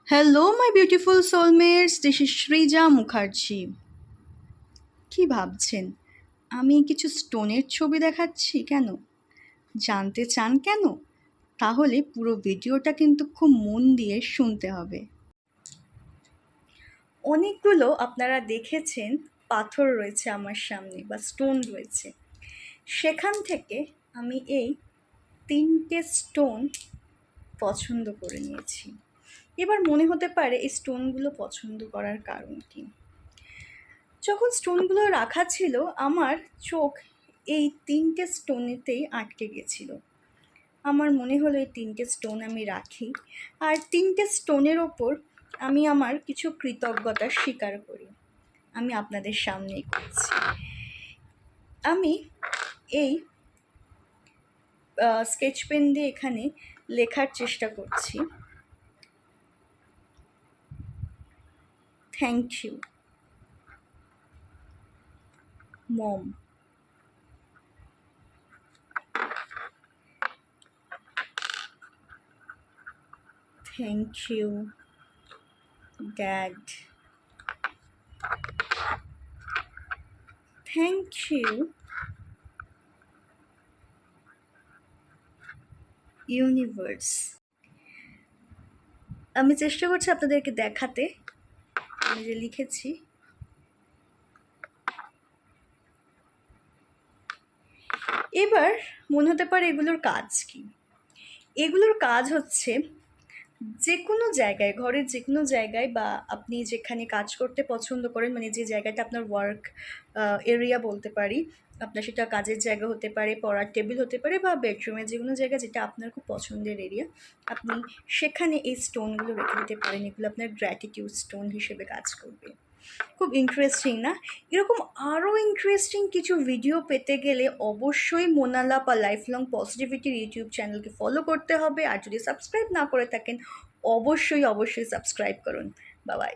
Hello, my beautiful soulmates. This is Shrija Mukherjee. কি ভাবছেন? আমি কিছু স্টোনের ছবি দেখাচ্ছি কেন? জানতে চান কেন? তাহলে পুরো ভিডিওটা কিন্তু খুব মন দিয়ে শুনতে হবে। অনেকগুলো আপনারা দেখেছেন পাথর রয়েছে আমার সামনে বা স্টোন রয়েছে। সেখান থেকে আমি এই 3টে স্টোন পছন্দ করে নিয়েছি। এবার মনে হতে পারে এই স্টোনগুলো পছন্দ করার কারণ কি? যখন স্টোনগুলো রাখা ছিল আমার চোখ এই 3টে স্টোনেতেই আটকে গেছিল। আমার মনে হলো এই 3টে স্টোন আমি রাখি, আর 3টে স্টোনের ওপর আমি আমার কিছু কৃতজ্ঞতা স্বীকার করি। আমি আপনাদের সামনেই করছি। আমি এই স্কেচ পেন দিয়ে এখানে লেখার চেষ্টা করছি। Thank you mom. Thank you dad. Thank you universe. আমি চেষ্টা করছি আপনাদেরকে দেখাতে আমি যে লিখেছি। এবার মনে হতে পারে এগুলোর কাজ কি? এগুলোর কাজ হচ্ছে যে কোনো জায়গায়, ঘরের যে কোনো জায়গায় বা আপনি যেখানে কাজ করতে পছন্দ করেন, মানে যে জায়গাটা আপনার ওয়ার্ক এরিয়া বলতে পারি, আপনার সেটা কাজের জায়গা হতে পারে, পড়ার টেবিল হতে পারে, বা বেডরুমের যে কোনো জায়গা যেটা আপনার খুব পছন্দের এরিয়া, আপনি সেখানে এই স্টোনগুলো রেখে দিতে পারেন। এগুলো আপনার গ্র্যাটিটিউড স্টোন হিসেবে কাজ করবে। খুব ইন্টারেস্টিং না? এরকম আরও ইন্টারেস্টিং কিছু ভিডিও পেতে গেলে অবশ্যই মোনালাপ আর লাইফ লং পজিটিভিটির ইউটিউব চ্যানেলকে ফলো করতে হবে। আর যদি সাবস্ক্রাইব না করে থাকেন অবশ্যই সাবস্ক্রাইব করুন। Bye bye.